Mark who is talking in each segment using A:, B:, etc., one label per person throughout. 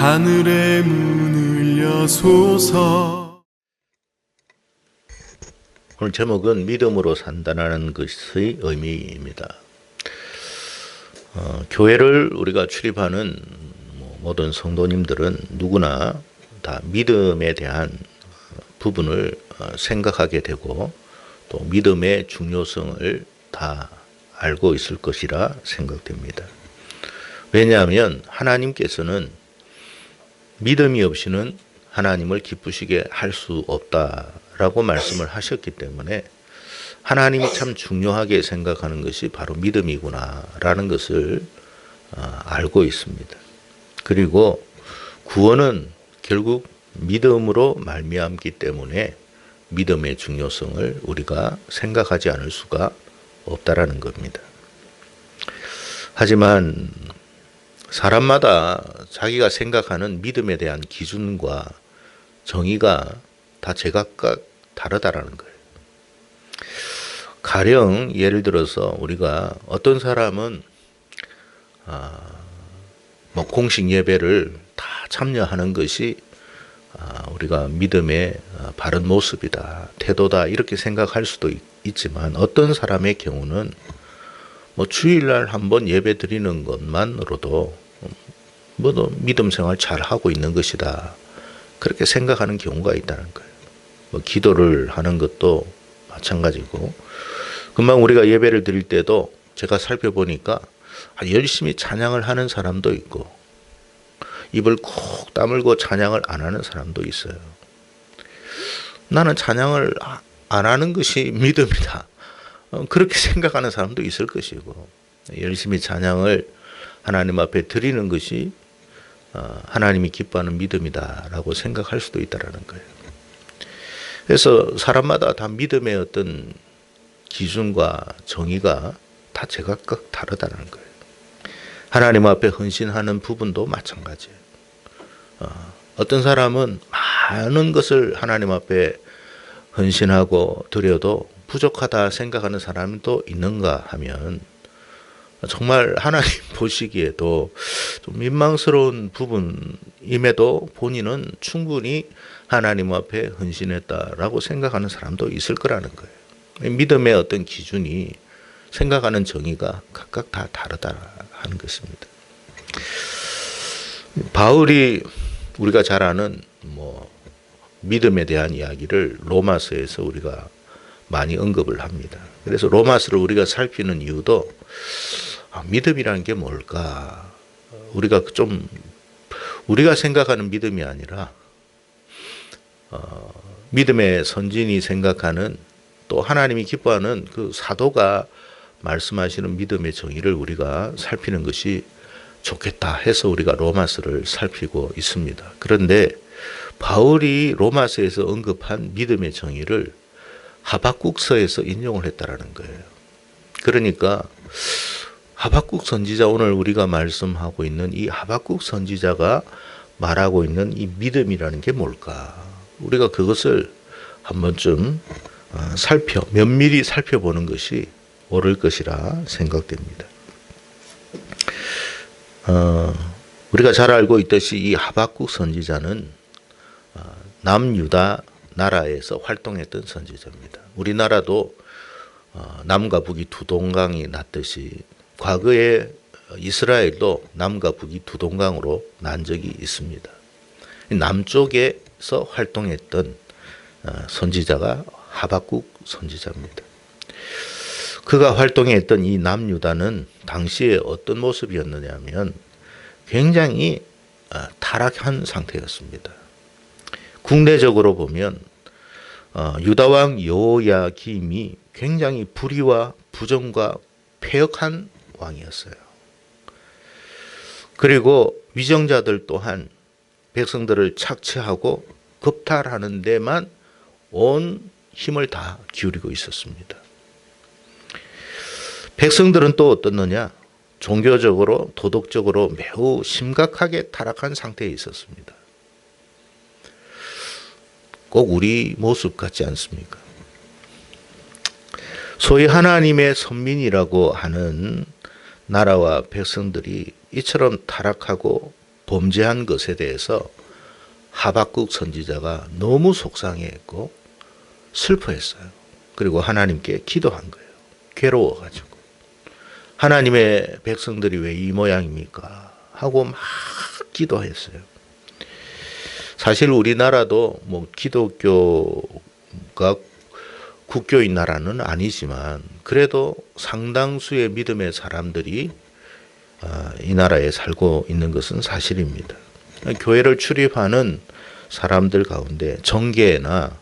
A: 하늘의 문을 여소서.
B: 오늘 제목은 믿음으로 산다는 것의 의미입니다. 교회를 우리가 출입하는 모든 성도님들은 누구나 다 믿음에 대한 부분을 생각하게 되고 또 믿음의 중요성을 다 알고 있을 것이라 생각됩니다. 왜냐하면 하나님께서는 믿음이 없이는 하나님을 기쁘시게 할 수 없다라고 말씀을 하셨기 때문에 하나님이 참 중요하게 생각하는 것이 바로 믿음이구나라는 것을 알고 있습니다. 그리고 구원은 결국 믿음으로 말미암기 때문에 믿음의 중요성을 우리가 생각하지 않을 수가 없다라는 겁니다. 하지만 사람마다 자기가 생각하는 믿음에 대한 기준과 정의가 다 제각각 다르다라는 거예요. 가령 예를 들어서 우리가 어떤 사람은 공식 예배를 다 참여하는 것이 우리가 믿음의 바른 모습이다, 태도다 이렇게 생각할 수도 있지만 어떤 사람의 경우는 주일날 한번 예배 드리는 것만으로도 믿음 생활 잘 하고 있는 것이다 그렇게 생각하는 경우가 있다는 거예요. 기도를 하는 것도 마찬가지고 금방 우리가 예배를 드릴 때도 제가 살펴보니까 열심히 찬양을 하는 사람도 있고 입을 콕 다물고 찬양을 안 하는 사람도 있어요. 나는 찬양을 안 하는 것이 믿음이다 그렇게 생각하는 사람도 있을 것이고 열심히 찬양을 하나님 앞에 드리는 것이 하나님이 기뻐하는 믿음이다라고 생각할 수도 있다라는 거예요. 그래서 사람마다 다 믿음의 어떤 기준과 정의가 다 제각각 다르다는 거예요. 하나님 앞에 헌신하는 부분도 마찬가지예요. 어떤 사람은 많은 것을 하나님 앞에 헌신하고 드려도 부족하다 생각하는 사람도 있는가 하면 정말 하나님 보시기에도 좀 민망스러운 부분임에도 본인은 충분히 하나님 앞에 헌신했다라고 생각하는 사람도 있을 거라는 거예요. 믿음의 어떤 기준이 생각하는 정의가 각각 다 다르다 하는 것입니다. 바울이 우리가 잘 아는 믿음에 대한 이야기를 로마서에서 우리가 많이 언급을 합니다. 그래서 로마서를 우리가 살피는 이유도 믿음이라는 게 뭘까? 우리가 생각하는 믿음이 아니라 믿음의 선진이 생각하는 또 하나님이 기뻐하는 그 사도가 말씀하시는 믿음의 정의를 우리가 살피는 것이 좋겠다 해서 우리가 로마서를 살피고 있습니다. 그런데 바울이 로마서에서 언급한 믿음의 정의를 하박국서에서 인용을 했다라는 거예요. 그러니까 하박국 선지자, 오늘 우리가 말씀하고 있는 이 하박국 선지자가 말하고 있는 이 믿음이라는 게 뭘까? 우리가 그것을 한 번쯤 면밀히 살펴보는 것이 옳을 것이라 생각됩니다. 우리가 잘 알고 있듯이 이 하박국 선지자는 남유다 나라에서 활동했던 선지자입니다. 우리나라도 남과 북이 두 동강이 났듯이 과거에 이스라엘도 남과 북이 두 동강으로 난 적이 있습니다. 남쪽에서 활동했던 선지자가 하박국 선지자입니다. 그가 활동했던 이 남유다는 당시에 어떤 모습이었느냐 하면 굉장히 타락한 상태였습니다. 국내적으로 보면 유다왕 여호야김이 굉장히 불의와 부정과 패역한 왕이었어요. 그리고 위정자들 또한 백성들을 착취하고 겁탈하는 데만 온 힘을 다 기울이고 있었습니다. 백성들은 또 어떻느냐? 종교적으로 도덕적으로 매우 심각하게 타락한 상태에 있었습니다. 꼭 우리 모습 같지 않습니까? 소위 하나님의 선민이라고 하는 나라와 백성들이 이처럼 타락하고 범죄한 것에 대해서 하박국 선지자가 너무 속상해했고 슬퍼했어요. 그리고 하나님께 기도한 거예요. 괴로워가지고. 하나님의 백성들이 왜 이 모양입니까? 하고 막 기도했어요. 사실 우리나라도 뭐 기독교가 국교인 나라는 아니지만 그래도 상당수의 믿음의 사람들이 이 나라에 살고 있는 것은 사실입니다. 교회를 출입하는 사람들 가운데 정계나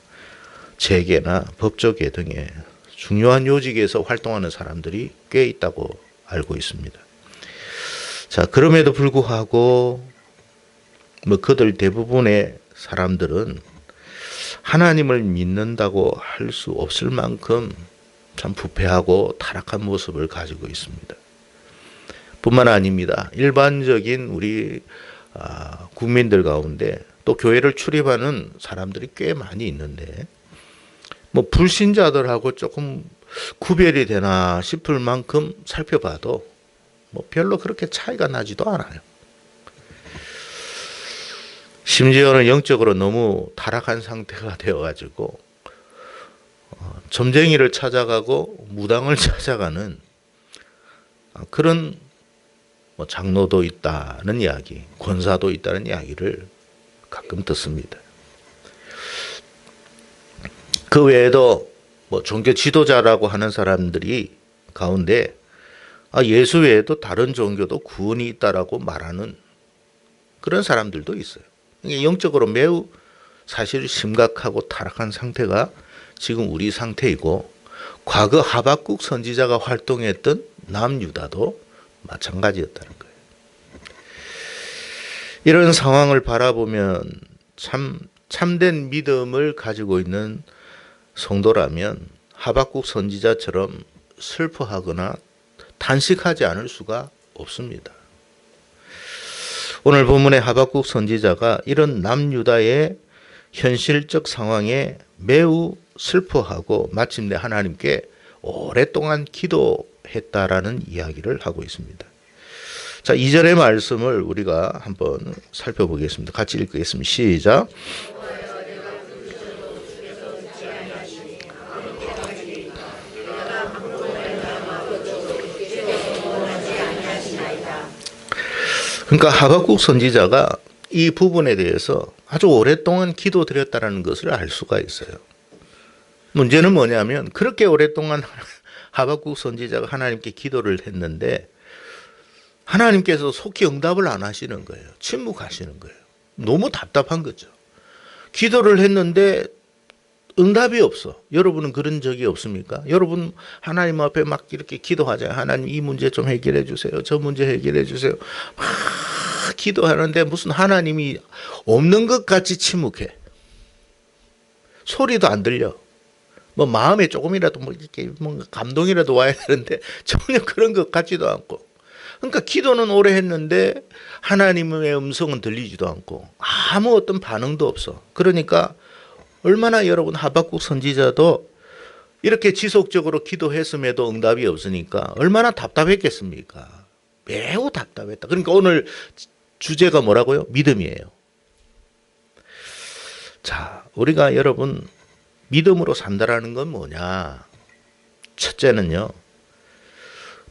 B: 재계나 법조계 등의 중요한 요직에서 활동하는 사람들이 꽤 있다고 알고 있습니다. 자, 그럼에도 불구하고 뭐 그들 대부분의 사람들은 하나님을 믿는다고 할 수 없을 만큼 참 부패하고 타락한 모습을 가지고 있습니다. 뿐만 아닙니다. 일반적인 우리 국민들 가운데 또 교회를 출입하는 사람들이 꽤 많이 있는데 뭐 불신자들하고 조금 구별이 되나 싶을 만큼 살펴봐도 뭐 별로 그렇게 차이가 나지도 않아요. 심지어는 영적으로 너무 타락한 상태가 되어가지고 점쟁이를 찾아가고 무당을 찾아가는 그런 뭐 장로도 있다는 이야기, 권사도 있다는 이야기를 가끔 듣습니다. 그 외에도 뭐 종교 지도자라고 하는 사람들이 가운데 예수 외에도 다른 종교도 구원이 있다라고 말하는 그런 사람들도 있어요. 영적으로 매우 사실 심각하고 타락한 상태가 지금 우리 상태이고 과거 하박국 선지자가 활동했던 남유다도 마찬가지였다는 거예요. 이런 상황을 바라보면 참된 믿음을 가지고 있는 성도라면 하박국 선지자처럼 슬퍼하거나 탄식하지 않을 수가 없습니다. 오늘 본문의 하박국 선지자가 이런 남유다의 현실적 상황에 매우 슬퍼하고 마침내 하나님께 오랫동안 기도했다라는 이야기를 하고 있습니다. 자, 2절의 말씀을 우리가 한번 살펴보겠습니다. 같이 읽겠습니다. 시작. 그러니까 하박국 선지자가 이 부분에 대해서 아주 오랫동안 기도드렸다는 것을 알 수가 있어요. 문제는 뭐냐면 그렇게 오랫동안 하박국 선지자가 하나님께 기도를 했는데 하나님께서 속히 응답을 안 하시는 거예요. 침묵하시는 거예요. 너무 답답한 거죠. 기도를 했는데 응답이 없어. 여러분은 그런 적이 없습니까? 여러분 하나님 앞에 막 이렇게 기도하잖아요. 하나님 이 문제 좀 해결해 주세요. 저 문제 해결해 주세요. 막 기도하는데 무슨 하나님이 없는 것 같이 침묵해. 소리도 안 들려. 뭐 마음에 조금이라도 뭐 이렇게 뭔가 감동이라도 와야 되는데 전혀 그런 것 같지도 않고. 그러니까 기도는 오래 했는데 하나님의 음성은 들리지도 않고 아무 어떤 반응도 없어. 그러니까 얼마나 여러분 하박국 선지자도 이렇게 지속적으로 기도했음에도 응답이 없으니까 얼마나 답답했겠습니까? 매우 답답했다. 그러니까 오늘 주제가 뭐라고요? 믿음이에요. 자, 우리가 여러분 믿음으로 산다라는 건 뭐냐? 첫째는요.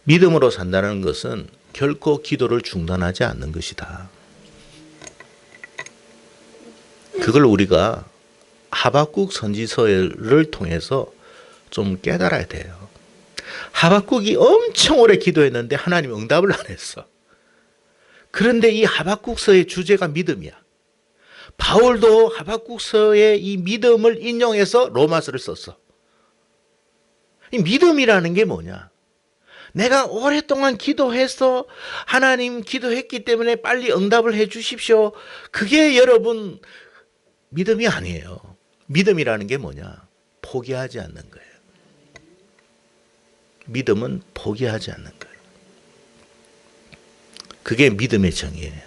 B: 믿음으로 산다는 것은 결코 기도를 중단하지 않는 것이다. 그걸 우리가 하박국 선지서를 통해서 좀 깨달아야 돼요. 하박국이 엄청 오래 기도했는데 하나님 응답을 안 했어. 그런데 이 하박국서의 주제가 믿음이야. 바울도 하박국서의 이 믿음을 인용해서 로마서를 썼어. 이 믿음이라는 게 뭐냐? 내가 오랫동안 기도해서 하나님 기도했기 때문에 빨리 응답을 해 주십시오. 그게 여러분 믿음이 아니에요. 믿음이라는 게 뭐냐? 포기하지 않는 거예요. 믿음은 포기하지 않는 거예요. 그게 믿음의 정의예요.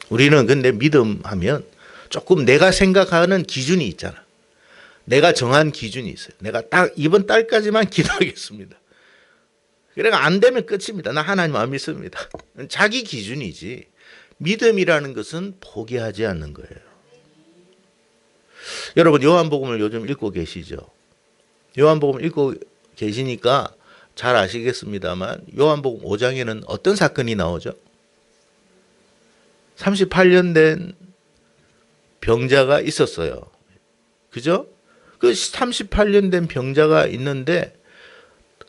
B: 우리는 근데 믿음 하면 조금 내가 생각하는 기준이 있잖아. 내가 정한 기준이 있어요. 내가 딱 이번 달까지만 기도하겠습니다. 그래가 안 되면 끝입니다. 나 하나님 안 믿습니다. 자기 기준이지. 믿음이라는 것은 포기하지 않는 거예요. 여러분 요한복음을 요즘 읽고 계시죠? 요한복음 읽고 계시니까 잘 아시겠습니다만 요한복음 5장에는 어떤 사건이 나오죠? 38년 된 병자가 있었어요. 그죠? 그 38년 된 병자가 있는데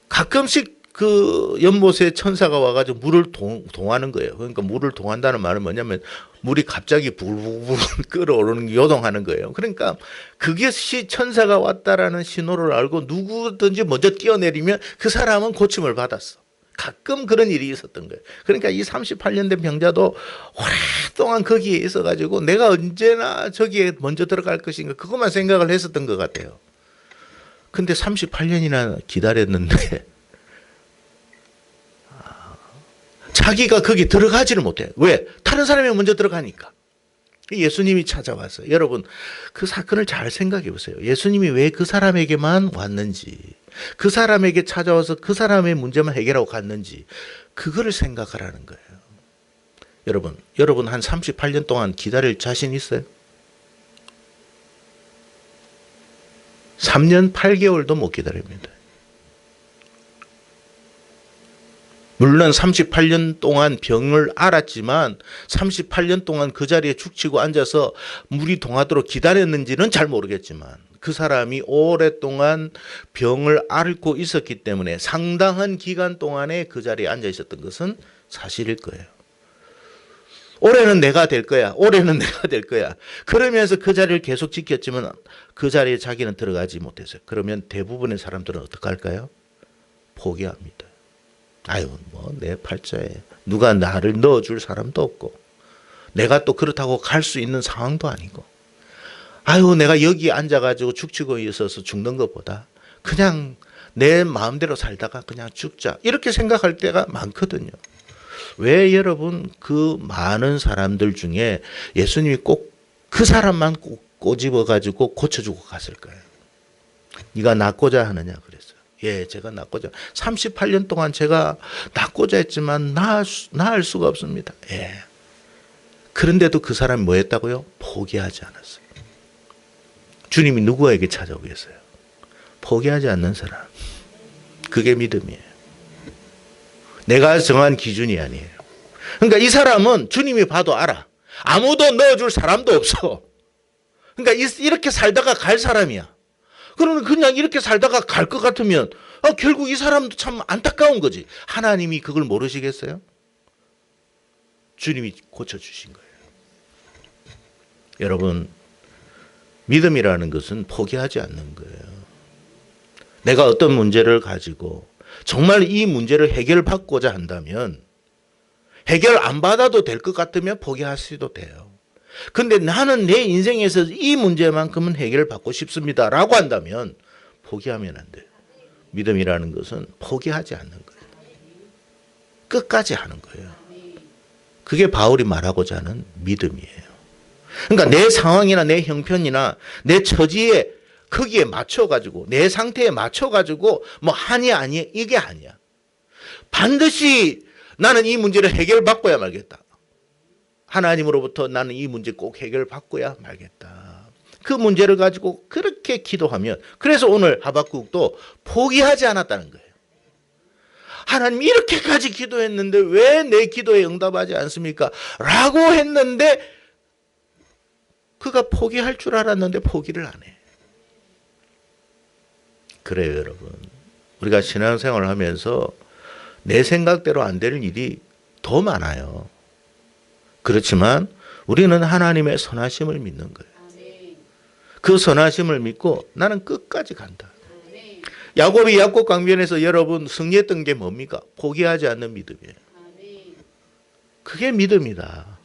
B: 가끔씩 그 연못에 천사가 와가지고 물을 동하는 거예요. 그러니까 물을 동한다는 말은 뭐냐면 물이 갑자기 부글부글 끓어오르는 요동하는 거예요. 그러니까 그것이 천사가 왔다라는 신호를 알고 누구든지 먼저 뛰어내리면 그 사람은 고침을 받았어. 가끔 그런 일이 있었던 거예요. 그러니까 이 38년 된 병자도 오랫동안 거기에 있어가지고 내가 언제나 저기에 먼저 들어갈 것인가 그것만 생각을 했었던 것 같아요. 근데 38년이나 기다렸는데 자기가 거기 들어가지를 못해요. 왜? 다른 사람이 먼저 들어가니까. 예수님이 찾아왔어요. 여러분 그 사건을 잘 생각해 보세요. 예수님이 왜 그 사람에게만 왔는지, 그 사람에게 찾아와서 그 사람의 문제만 해결하고 갔는지 그거를 생각하라는 거예요. 여러분 한 38년 동안 기다릴 자신 있어요? 3년 8개월도 못 기다립니다. 물론 38년 동안 병을 앓았지만 38년 동안 그 자리에 죽치고 앉아서 물이 동하도록 기다렸는지는 잘 모르겠지만 그 사람이 오랫동안 병을 앓고 있었기 때문에 상당한 기간 동안에 그 자리에 앉아 있었던 것은 사실일 거예요. 올해는 내가 될 거야. 올해는 내가 될 거야. 그러면서 그 자리를 계속 지켰지만 그 자리에 자기는 들어가지 못했어요. 그러면 대부분의 사람들은 어떻게 할까요? 포기합니다. 아유, 뭐 내 팔자에 누가 나를 넣어줄 사람도 없고 내가 또 그렇다고 갈 수 있는 상황도 아니고 아유 내가 여기 앉아가지고 죽치고 있어서 죽는 것보다 그냥 내 마음대로 살다가 그냥 죽자 이렇게 생각할 때가 많거든요. 왜 여러분 그 많은 사람들 중에 예수님이 꼭 그 사람만 꼭 꼬집어가지고 고쳐주고 갔을까요? 네가 낫고자 하느냐 그랬어요. 예, 제가 낫고자 38년 동안 제가 낫고자 했지만 나을 수가 없습니다. 예. 그런데도 그 사람이 뭐 했다고요? 포기하지 않았어요. 주님이 누구에게 찾아오겠어요? 포기하지 않는 사람. 그게 믿음이에요. 내가 정한 기준이 아니에요. 그러니까 이 사람은 주님이 봐도 알아. 아무도 넣어줄 사람도 없어. 그러니까 이렇게 살다가 갈 사람이야. 그러면 그냥 이렇게 살다가 갈 것 같으면 결국 이 사람도 참 안타까운 거지. 하나님이 그걸 모르시겠어요? 주님이 고쳐주신 거예요. 여러분 믿음이라는 것은 포기하지 않는 거예요. 내가 어떤 문제를 가지고 정말 이 문제를 해결받고자 한다면 해결 안 받아도 될 것 같으면 포기할 수도 돼요. 근데 나는 내 인생에서 이 문제만큼은 해결받고 싶습니다 라고 한다면 포기하면 안 돼요. 믿음이라는 것은 포기하지 않는 거예요. 끝까지 하는 거예요. 그게 바울이 말하고자 하는 믿음이에요. 그러니까 내 상황이나 내 형편이나 내 처지에 거기에 맞춰가지고 내 상태에 맞춰가지고 뭐 하니 아니 이게 아니야. 반드시 나는 이 문제를 해결받고야 말겠다. 하나님으로부터 나는 이 문제 꼭 해결받고야 말겠다. 그 문제를 가지고 그렇게 기도하면 그래서 오늘 하박국도 포기하지 않았다는 거예요. 하나님 이렇게까지 기도했는데 왜 내 기도에 응답하지 않습니까? 라고 했는데 그가 포기할 줄 알았는데 포기를 안 해. 그래요 여러분. 우리가 신앙생활을 하면서 내 생각대로 안 되는 일이 더 많아요. 그렇지만 우리는 하나님의 선하심을 믿는 거예요. 그 선하심을 믿고 나는 끝까지 간다. 야곱이 야곱 강변에서 여러분 승리했던 게 뭡니까? 포기하지 않는 믿음이에요. 그게 믿음이다.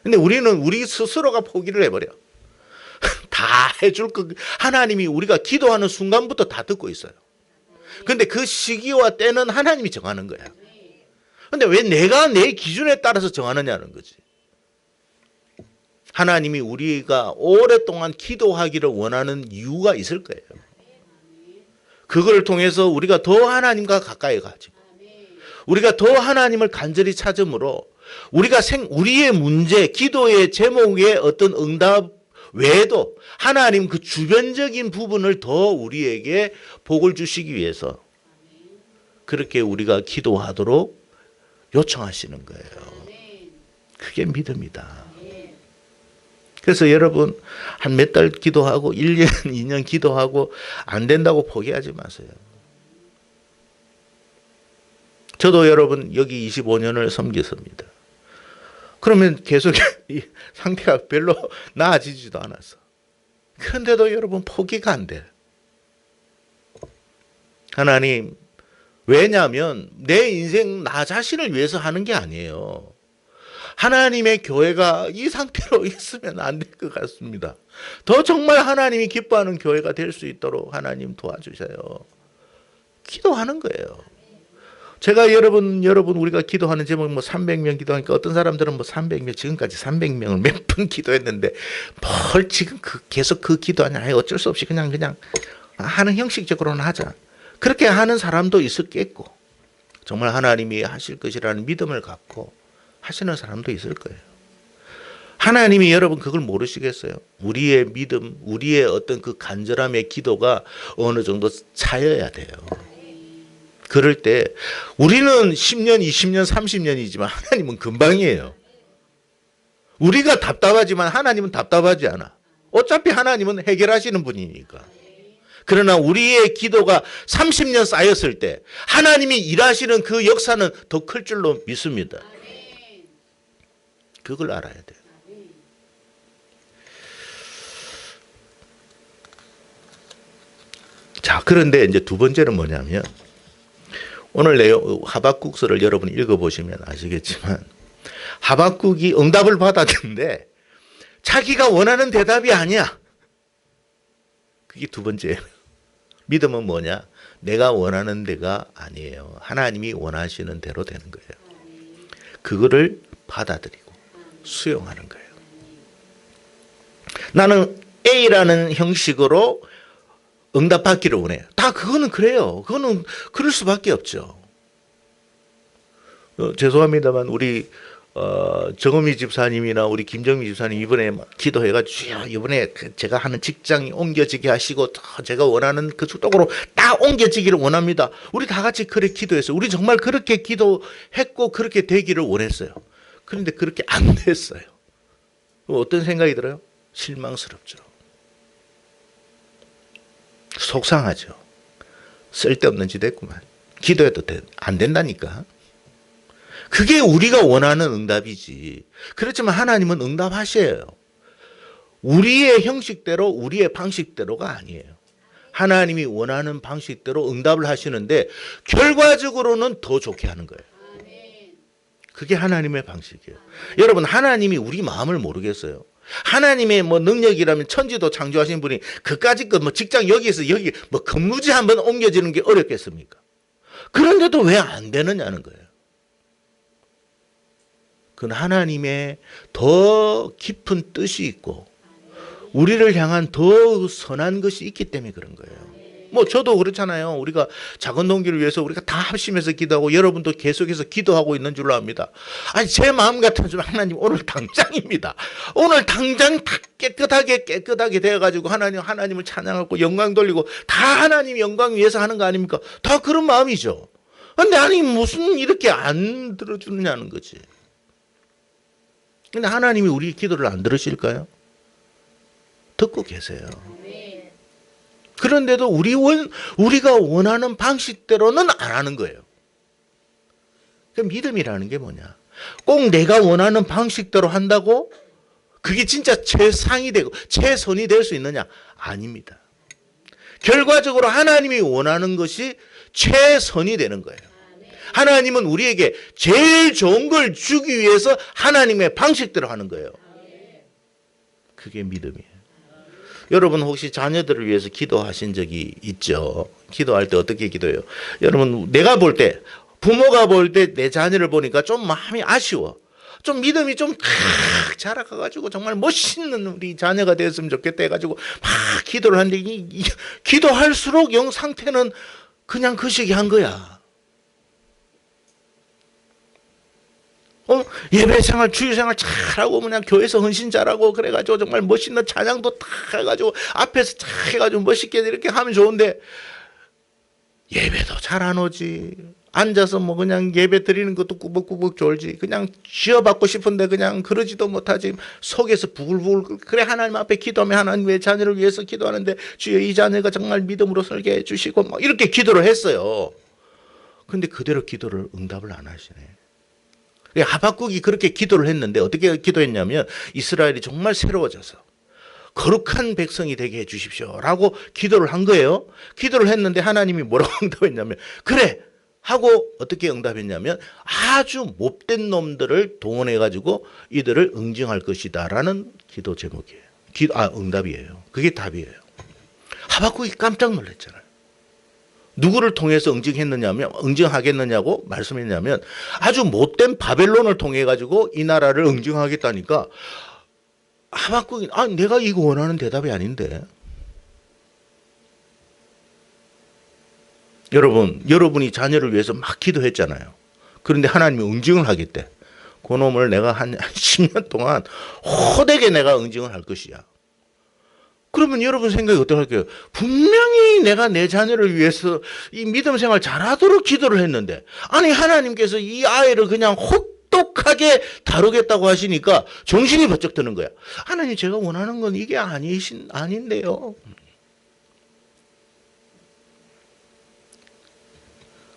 B: 근데 우리는 우리 스스로가 포기를 해버려. 다 해줄 거 하나님이 우리가 기도하는 순간부터 다 듣고 있어요. 근데 그 시기와 때는 하나님이 정하는 거야. 근데 왜 내가 내 기준에 따라서 정하느냐는 거지. 하나님이 우리가 오랫동안 기도하기를 원하는 이유가 있을 거예요. 그걸 통해서 우리가 더 하나님과 가까이 가지고 우리가 더 하나님을 간절히 찾음으로 우리의 문제, 기도의 제목의 어떤 응답 외에도 하나님 그 주변적인 부분을 더 우리에게 복을 주시기 위해서 그렇게 우리가 기도하도록 요청하시는 거예요. 그게 믿음이다. 그래서 여러분 한 몇 달 기도하고 1년, 2년 기도하고 안 된다고 포기하지 마세요. 저도 여러분 여기 25년을 섬겼습니다. 그러면 계속 이 상태가 별로 나아지지도 않았어. 그런데도 여러분 포기가 안 돼요. 하나님, 왜냐하면 내 인생 나 자신을 위해서 하는 게 아니에요. 하나님의 교회가 이 상태로 있으면 안 될 것 같습니다. 더 정말 하나님이 기뻐하는 교회가 될 수 있도록 하나님 도와주셔요. 기도하는 거예요. 제가 여러분 우리가 기도하는 제목 300명 기도하니까 어떤 사람들은 300명 지금까지 300명을 몇 번 기도했는데 뭘 지금 계속 그 기도하냐. 어쩔 수 없이 그냥 하는 형식적으로는 하자. 그렇게 하는 사람도 있었겠고 정말 하나님이 하실 것이라는 믿음을 갖고 하시는 사람도 있을 거예요. 하나님이 여러분 그걸 모르시겠어요? 우리의 믿음, 우리의 어떤 그 간절함의 기도가 어느 정도 차여야 돼요. 그럴 때 우리는 10년, 20년, 30년이지만 하나님은 금방이에요. 우리가 답답하지만 하나님은 답답하지 않아. 어차피 하나님은 해결하시는 분이니까. 그러나 우리의 기도가 30년 쌓였을 때 하나님이 일하시는 그 역사는 더 클 줄로 믿습니다. 그걸 알아야 돼요. 자, 그런데 이제 두 번째는 뭐냐면 오늘 내용 하박국서를 여러분 읽어보시면 아시겠지만 하박국이 응답을 받았는데 자기가 원하는 대답이 아니야. 그게 두 번째예요. 믿음은 뭐냐? 내가 원하는 데가 아니에요. 하나님이 원하시는 대로 되는 거예요. 그거를 받아들이고 수용하는 거예요. 나는 A라는 형식으로 응답받기를 원해요. 다 그거는 그래요. 그거는 그럴 수밖에 없죠. 죄송합니다만 우리 정음희 집사님이나 우리 김정미 집사님 이번에 기도해가지고 이번에 제가 하는 직장이 옮겨지게 하시고 제가 원하는 그 쪽으로 딱 옮겨지기를 원합니다. 우리 다 같이 그렇게 기도했어요. 우리 정말 그렇게 기도했고 그렇게 되기를 원했어요. 그런데 그렇게 안 됐어요. 어떤 생각이 들어요? 실망스럽죠. 속상하죠. 쓸데없는 짓 했구만. 기도해도 안 된다니까. 그게 우리가 원하는 응답이지. 그렇지만 하나님은 응답하셔요. 우리의 형식대로 우리의 방식대로가 아니에요. 하나님이 원하는 방식대로 응답을 하시는데 결과적으로는 더 좋게 하는 거예요. 그게 하나님의 방식이에요. 여러분 하나님이 우리 마음을 모르겠어요. 하나님의 능력이라면 천지도 창조하신 분이 그까짓 직장 여기에서 여기 근무지 한번 옮겨지는 게 어렵겠습니까? 그런데도 왜 안 되느냐는 거예요. 그건 하나님의 더 깊은 뜻이 있고 우리를 향한 더 선한 것이 있기 때문에 그런 거예요. 저도 그렇잖아요. 우리가 작은 동기를 위해서 우리가 다 합심해서 기도하고 여러분도 계속해서 기도하고 있는 줄로 압니다. 아니 제 마음 같아서 하나님 오늘 당장입니다. 오늘 당장 다 깨끗하게 되어가지고 하나님을 찬양하고 영광 돌리고 다 하나님 영광 위해서 하는 거 아닙니까? 다 그런 마음이죠. 근데 아니 무슨 이렇게 안 들어주느냐는 거지. 근데 하나님이 우리 기도를 안 들으실까요? 듣고 계세요. 그런데도 우리가 원하는 방식대로는 안 하는 거예요. 그 믿음이라는 게 뭐냐? 꼭 내가 원하는 방식대로 한다고 그게 진짜 최상이 되고 최선이 될 수 있느냐? 아닙니다. 결과적으로 하나님이 원하는 것이 최선이 되는 거예요. 하나님은 우리에게 제일 좋은 걸 주기 위해서 하나님의 방식대로 하는 거예요. 그게 믿음이에요. 여러분 혹시 자녀들을 위해서 기도하신 적이 있죠? 기도할 때 어떻게 기도해요? 여러분 내가 볼 때 부모가 볼 때 내 자녀를 보니까 좀 마음이 아쉬워. 좀 믿음이 좀 자라가가지고 정말 멋있는 우리 자녀가 되었으면 좋겠다 해가지고 막 기도를 하는데 기도할수록 영 상태는 그냥 그 시기 한 거야. 예배 생활, 주일 생활 잘하고 그냥 교회에서 헌신 잘하고 그래가지고 정말 멋있는 찬양도 다 해가지고 앞에서 잘 해가지고 멋있게 이렇게 하면 좋은데 예배도 잘 안 오지. 앉아서 뭐 그냥 예배 드리는 것도 꾸벅꾸벅 졸지. 그냥 쥐어받고 싶은데 그냥 그러지도 못하지. 속에서 부글부글. 그래 하나님 앞에 기도하면 하나님의 자녀를 위해서 기도하는데 주여 이 자녀가 정말 믿음으로 설계 해주시고 막 이렇게 기도를 했어요. 근데 그대로 기도를 응답을 안 하시네. 하박국이 그렇게 기도를 했는데 어떻게 기도했냐면 이스라엘이 정말 새로워져서 거룩한 백성이 되게 해 주십시오 라고 기도를 한 거예요. 기도를 했는데 하나님이 뭐라고 응답했냐면 그래 하고 어떻게 응답했냐면 아주 못된 놈들을 동원해 가지고 이들을 응징할 것이다 라는 기도 제목이에요. 응답이에요. 그게 답이에요. 하박국이 깜짝 놀랐잖아요. 누구를 통해서 응징하겠느냐고 말씀했냐면 아주 못된 바벨론을 통해 가지고 이 나라를 응징하겠다니까 하박국이 내가 이거 원하는 대답이 아닌데. 여러분이 자녀를 위해서 막 기도했잖아요. 그런데 하나님이 응징을 하겠대. 그 놈을 내가 한 10년 동안 호되게 내가 응징을 할 것이야. 그러면 여러분 생각이 어떡할까요? 분명히 내가 내 자녀를 위해서 이 믿음 생활 잘하도록 기도를 했는데 아니 하나님께서 이 아이를 그냥 혹독하게 다루겠다고 하시니까 정신이 번쩍 드는 거야. 하나님 제가 원하는 건 이게 아닌데요.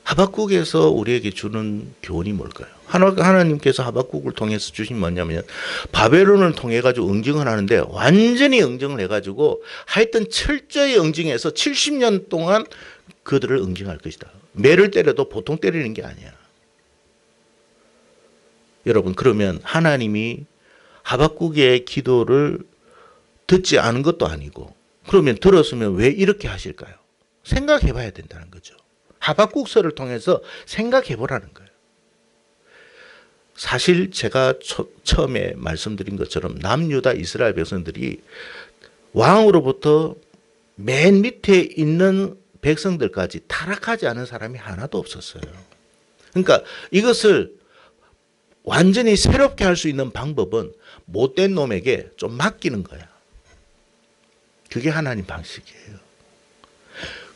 B: 하박국에서 우리에게 주는 교훈이 뭘까요? 하나님께서 하박국을 통해서 주신 뭐냐면 바벨론을 통해 가지고 응징을 하는데 완전히 응징을 해가지고 하여튼 철저히 응징해서 70년 동안 그들을 응징할 것이다. 매를 때려도 보통 때리는 게 아니야. 여러분 그러면 하나님이 하박국의 기도를 듣지 않은 것도 아니고 그러면 들었으면 왜 이렇게 하실까요? 생각해 봐야 된다는 거죠. 하박국서를 통해서 생각해 보라는 거예요. 사실 제가 처음에 말씀드린 것처럼 남유다 이스라엘 백성들이 왕으로부터 맨 밑에 있는 백성들까지 타락하지 않은 사람이 하나도 없었어요. 그러니까 이것을 완전히 새롭게 할 수 있는 방법은 못된 놈에게 좀 맡기는 거야. 그게 하나님 방식이에요.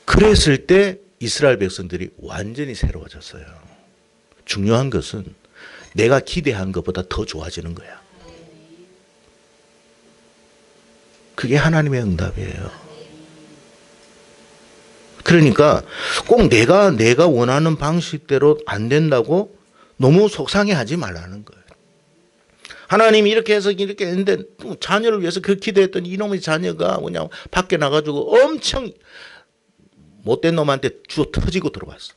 B: 그랬을 때 이스라엘 백성들이 완전히 새로워졌어요. 중요한 것은 내가 기대한 것보다 더 좋아지는 거야. 그게 하나님의 응답이에요. 그러니까 꼭 내가 원하는 방식대로 안 된다고 너무 속상해하지 말라는 거예요. 하나님이 이렇게 해서 이렇게 했는데 자녀를 위해서 그 기도했더니 이놈의 자녀가 그냥 밖에 나가지고 엄청 못된 놈한테 주워 터지고 들어왔어.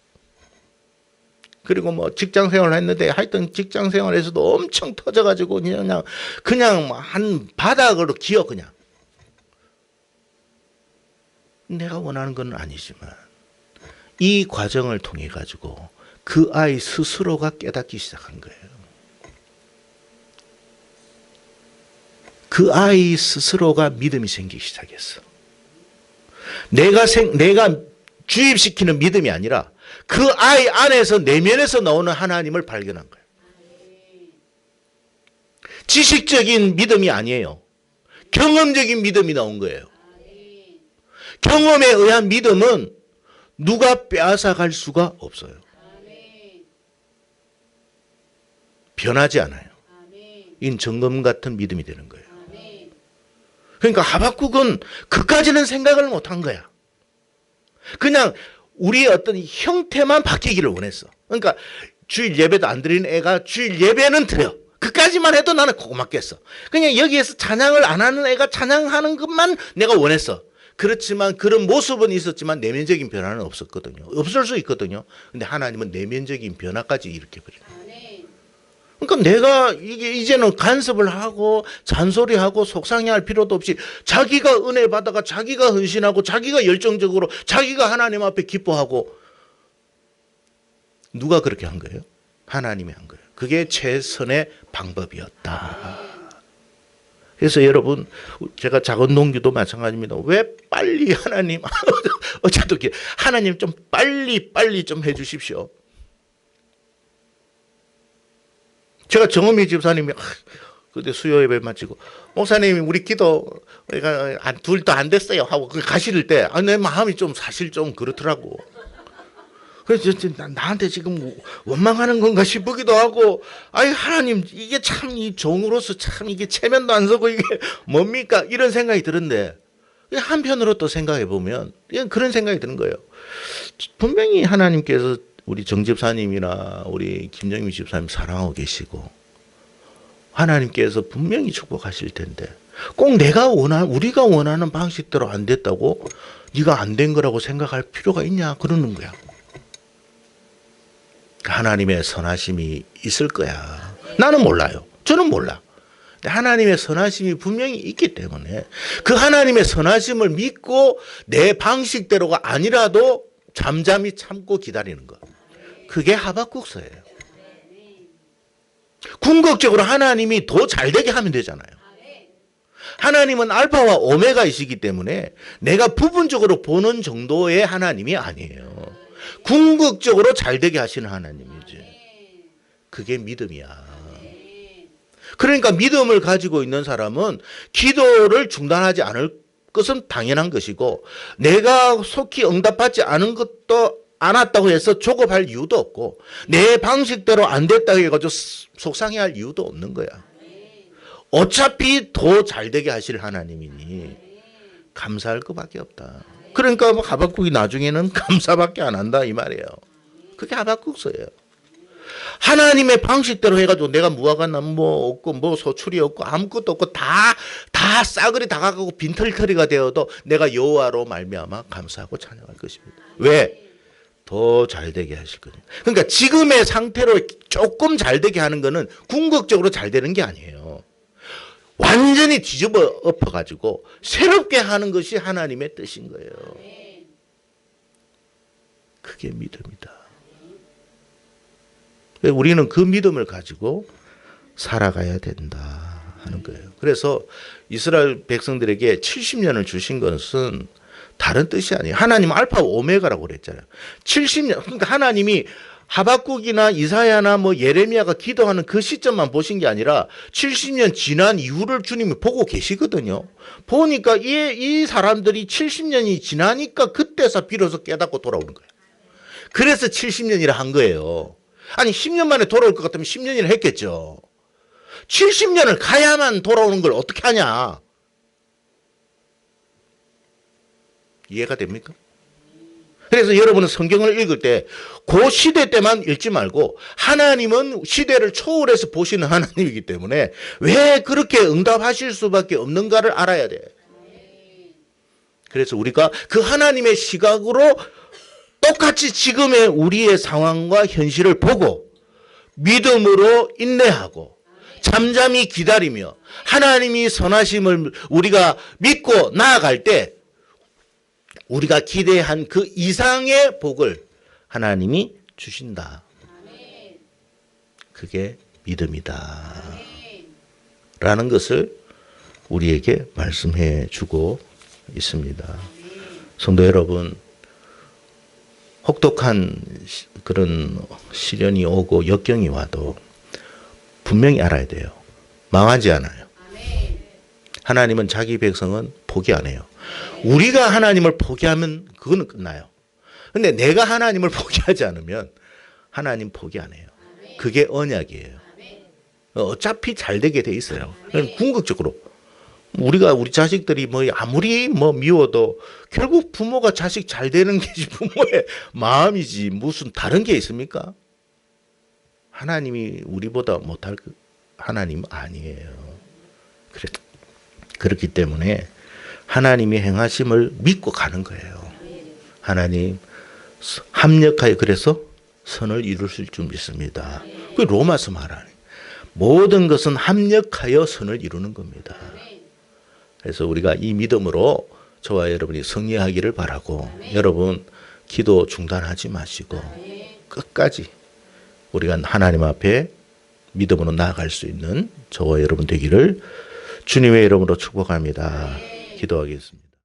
B: 그리고 뭐 직장 생활을 했는데 하여튼 직장 생활에서도 엄청 터져가지고 그냥 한 바닥으로 기어 그냥. 내가 원하는 건 아니지만 이 과정을 통해 가지고 그 아이 스스로가 깨닫기 시작한 거예요. 그 아이 스스로가 믿음이 생기기 시작했어. 내가 주입시키는 믿음이 아니라 그 아이 안에서 내면에서 나오는 하나님을 발견한 거예요. 지식적인 믿음이 아니에요. 경험적인 믿음이 나온 거예요. 경험에 의한 믿음은 누가 빼앗아갈 수가 없어요. 변하지 않아요. 이 정금 같은 믿음이 되는 거예요. 그러니까 하박국은 그까지는 생각을 못한 거야. 그냥 우리의 어떤 형태만 바뀌기를 원했어. 그러니까 주일 예배도 안 드리는 애가 주일 예배는 드려. 그까지만 해도 나는 고맙겠어. 그냥 여기에서 찬양을 안 하는 애가 찬양하는 것만 내가 원했어. 그렇지만 그런 모습은 있었지만 내면적인 변화는 없었거든요. 없을 수 있거든요. 근데 하나님은 내면적인 변화까지 일으켜버려요. 그러니까 내가 이제는 간섭을 하고 잔소리하고 속상해할 필요도 없이 자기가 은혜 받아가 자기가 헌신하고 자기가 열정적으로 자기가 하나님 앞에 기뻐하고. 누가 그렇게 한 거예요? 하나님이 한 거예요. 그게 최선의 방법이었다. 그래서 여러분 제가 작은 동기도 마찬가지입니다. 왜 빨리 하나님 어쨌든 하나님 좀 빨리 좀 해주십시오. 제가 정음희 집사님이 그때 수요 예배 마치고 목사님 우리 기도 둘도 안 됐어요 하고 가실 때 내 마음이 좀 사실 좀 그렇더라고. 그래서 나한테 지금 원망하는 건가 싶기도 하고, 아이 하나님 이게 참 이 종으로서 참 이게 체면도 안 서고 이게 뭡니까 이런 생각이 드는데, 한편으로 또 생각해 보면 그런 생각이 드는 거예요. 분명히 하나님께서 우리 정 집사님이나 우리 김정민 집사님 사랑하고 계시고 하나님께서 분명히 축복하실 텐데 꼭 우리가 원하는 방식대로 안 됐다고 네가 안 된 거라고 생각할 필요가 있냐 그러는 거야. 하나님의 선하심이 있을 거야. 나는 몰라요. 저는 몰라. 하나님의 선하심이 분명히 있기 때문에 그 하나님의 선하심을 믿고 내 방식대로가 아니라도 잠잠히 참고 기다리는 것. 그게 하박국서예요. 궁극적으로 하나님이 더 잘되게 하면 되잖아요. 하나님은 알파와 오메가이시기 때문에 내가 부분적으로 보는 정도의 하나님이 아니에요. 궁극적으로 잘되게 하시는 하나님이지. 그게 믿음이야. 그러니까 믿음을 가지고 있는 사람은 기도를 중단하지 않을 것은 당연한 것이고, 내가 속히 응답받지 않았다고 해서 조급할 이유도 없고, 내 방식대로 안 됐다고 해가지고 속상해할 이유도 없는 거야. 어차피 더 잘되게 하실 하나님이니 감사할 것밖에 없다. 그러니까 하박국이 나중에는 감사밖에 안 한다 이 말이에요. 그게 하박국서예요. 하나님의 방식대로 해가지고 내가 무화과나무 뭐 없고 뭐 소출이 없고 아무것도 없고 다 싸그리 다 가고 빈털터리가 되어도 내가 여호와로 말미암아 감사하고 찬양할 것입니다. 왜? 더 잘되게 하실 거예요. 그러니까 지금의 상태로 조금 잘되게 하는 거는 궁극적으로 잘 되는 게 아니에요. 완전히 뒤집어 엎어가지고 새롭게 하는 것이 하나님의 뜻인 거예요. 그게 믿음이다. 우리는 그 믿음을 가지고 살아가야 된다 하는 거예요. 그래서 이스라엘 백성들에게 70년을 주신 것은 다른 뜻이 아니에요. 하나님은 알파와 오메가라고 그랬잖아요. 70년, 그러니까 하나님이 하박국이나 이사야나 뭐 예레미야가 기도하는 그 시점만 보신 게 아니라 70년 지난 이후를 주님이 보고 계시거든요. 보니까 이 사람들이 70년이 지나니까 그때서 비로소 깨닫고 돌아오는 거예요. 그래서 70년이라 한 거예요. 아니 10년 만에 돌아올 것 같으면 10년이나 했겠죠. 70년을 가야만 돌아오는 걸 어떻게 하냐. 이해가 됩니까? 그래서 여러분은 성경을 읽을 때 그 시대 때만 읽지 말고 하나님은 시대를 초월해서 보시는 하나님이기 때문에 왜 그렇게 응답하실 수밖에 없는가를 알아야 돼. 그래서 우리가 그 하나님의 시각으로 똑같이 지금의 우리의 상황과 현실을 보고 믿음으로 인내하고 잠잠히 기다리며 하나님이 선하심을 우리가 믿고 나아갈 때 우리가 기대한 그 이상의 복을 하나님이 주신다. 그게 믿음이다. 라는 것을 우리에게 말씀해 주고 있습니다. 성도 여러분, 혹독한 그런 시련이 오고 역경이 와도 분명히 알아야 돼요. 망하지 않아요. 하나님은 자기 백성은 포기 안 해요. 우리가 하나님을 포기하면 그거는 끝나요. 근데 내가 하나님을 포기하지 않으면 하나님 포기 안 해요. 그게 언약이에요. 어차피 잘 되게 돼 있어요. 궁극적으로 우리 자식들이 뭐 아무리 뭐 미워도 결국 부모가 자식 잘 되는 게 부모의 마음이지 무슨 다른 게 있습니까? 하나님이 우리보다 못할 하나님 아니에요. 그렇기 때문에 하나님이 행하심을 믿고 가는 거예요. 하나님 합력하여 그래서 선을 이루실 줄 믿습니다. 그 로마서 말하는 모든 것은 합력하여 선을 이루는 겁니다. 그래서 우리가 이 믿음으로 저와 여러분이 승리하기를 바라고 여러분 기도 중단하지 마시고 끝까지 우리가 하나님 앞에 믿음으로 나아갈 수 있는 저와 여러분 되기를 주님의 이름으로 축복합니다. 기도하겠습니다.